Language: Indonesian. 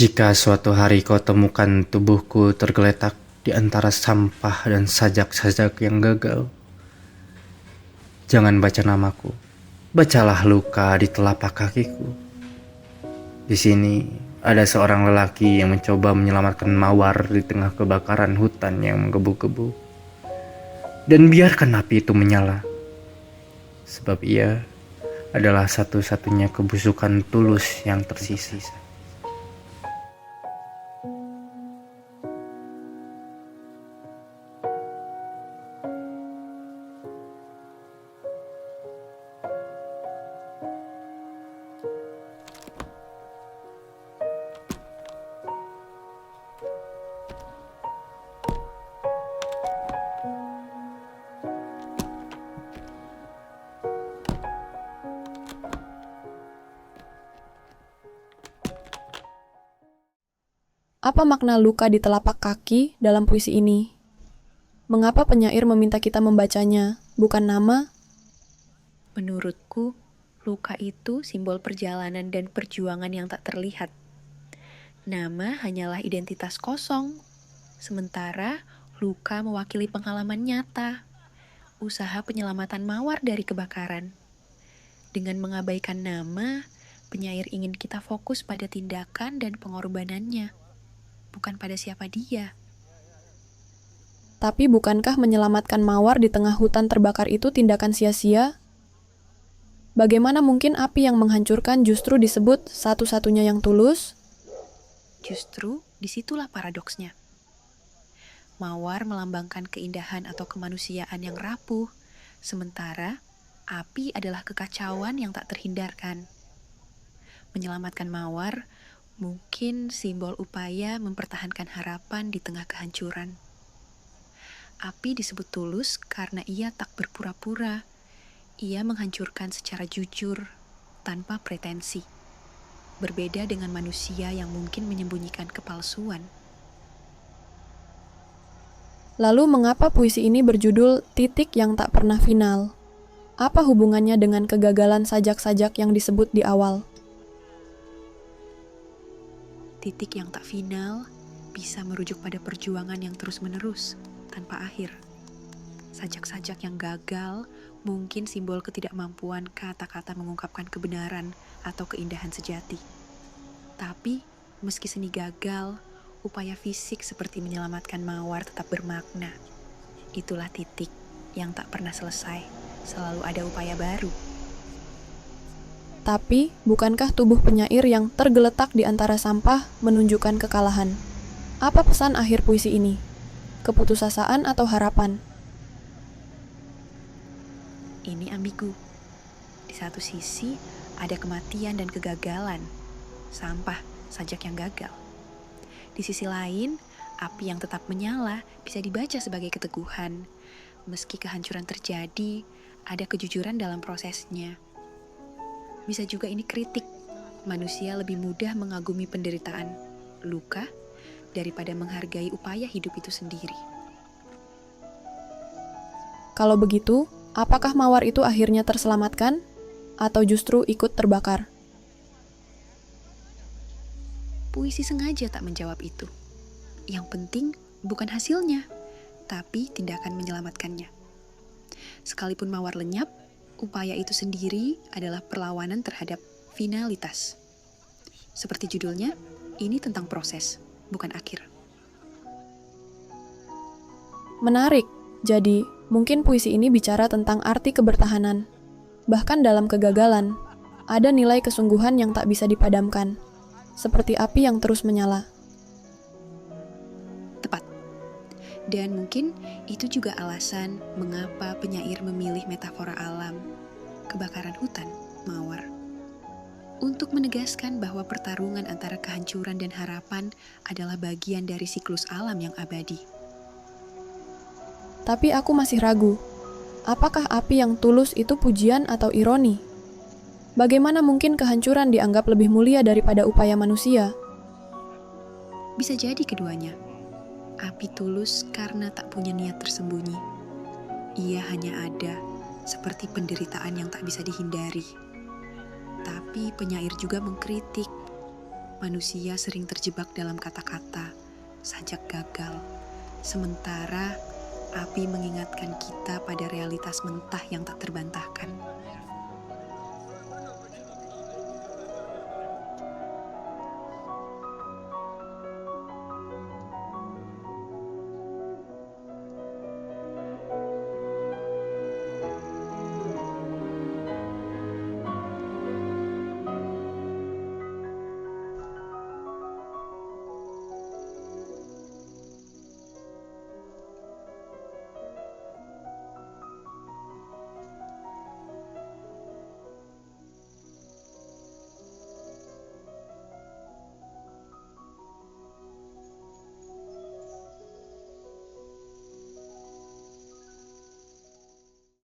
Jika suatu hari kau temukan tubuhku tergeletak di antara sampah dan sajak-sajak yang gagal, jangan baca namaku. Bacalah luka di telapak kakiku. Di sini ada seorang lelaki yang mencoba menyelamatkan mawar di tengah kebakaran hutan yang menggebu-gebu. Dan biarkan api itu menyala, sebab ia adalah satu-satunya kebusukan tulus yang tersisa. Apa makna luka di telapak kaki dalam puisi ini? Mengapa penyair meminta kita membacanya, bukan nama? Menurutku, luka itu simbol perjalanan dan perjuangan yang tak terlihat. Nama hanyalah identitas kosong, sementara luka mewakili pengalaman nyata, usaha penyelamatan mawar dari kebakaran. Dengan mengabaikan nama, penyair ingin kita fokus pada tindakan dan pengorbanannya, bukan pada siapa dia. Tapi bukankah menyelamatkan mawar di tengah hutan terbakar itu tindakan sia-sia? Bagaimana mungkin api yang menghancurkan justru disebut satu-satunya yang tulus? Justru disitulah paradoksnya. Mawar melambangkan keindahan atau kemanusiaan yang rapuh, sementara api adalah kekacauan yang tak terhindarkan. Menyelamatkan mawar mungkin simbol upaya mempertahankan harapan di tengah kehancuran. Api disebut tulus karena ia tak berpura-pura. Ia menghancurkan secara jujur, tanpa pretensi. Berbeda dengan manusia yang mungkin menyembunyikan kepalsuan. Lalu mengapa puisi ini berjudul Titik yang Tak Pernah Final? Apa hubungannya dengan kegagalan sajak-sajak yang disebut di awal? Titik yang tak final bisa merujuk pada perjuangan yang terus-menerus, tanpa akhir. Sajak-sajak yang gagal mungkin simbol ketidakmampuan kata-kata mengungkapkan kebenaran atau keindahan sejati. Tapi, meski seni gagal, upaya fisik seperti menyelamatkan mawar tetap bermakna. Itulah titik yang tak pernah selesai, selalu ada upaya baru. Tapi, bukankah tubuh penyair yang tergeletak di antara sampah menunjukkan kekalahan? Apa pesan akhir puisi ini? Keputusasaan atau harapan? Ini ambigu. Di satu sisi, ada kematian dan kegagalan. Sampah, sajak yang gagal. Di sisi lain, api yang tetap menyala bisa dibaca sebagai keteguhan. Meski kehancuran terjadi, ada kejujuran dalam prosesnya. Bisa juga ini kritik. Manusia lebih mudah mengagumi penderitaan, luka, daripada menghargai upaya hidup itu sendiri. Kalau begitu, apakah mawar itu akhirnya terselamatkan? Atau justru ikut terbakar? Puisi sengaja tak menjawab itu. Yang penting bukan hasilnya, tapi tindakan menyelamatkannya. Sekalipun mawar lenyap, upaya itu sendiri adalah perlawanan terhadap finalitas. Seperti judulnya, ini tentang proses, bukan akhir. Menarik. Jadi, mungkin puisi ini bicara tentang arti kebertahanan. Bahkan dalam kegagalan, ada nilai kesungguhan yang tak bisa dipadamkan. Seperti api yang terus menyala. Tepat. Dan mungkin itu juga alasan mengapa penyair memilih metafora alam, kebakaran hutan, mawar. Untuk menegaskan bahwa pertarungan antara kehancuran dan harapan adalah bagian dari siklus alam yang abadi. Tapi aku masih ragu. Apakah api yang tulus itu pujian atau ironi? Bagaimana mungkin kehancuran dianggap lebih mulia daripada upaya manusia? Bisa jadi keduanya. Api tulus karena tak punya niat tersembunyi. Ia hanya ada, seperti penderitaan yang tak bisa dihindari. Tapi penyair juga mengkritik. Manusia sering terjebak dalam kata-kata, sajak gagal. Sementara api mengingatkan kita pada realitas mentah yang tak terbantahkan.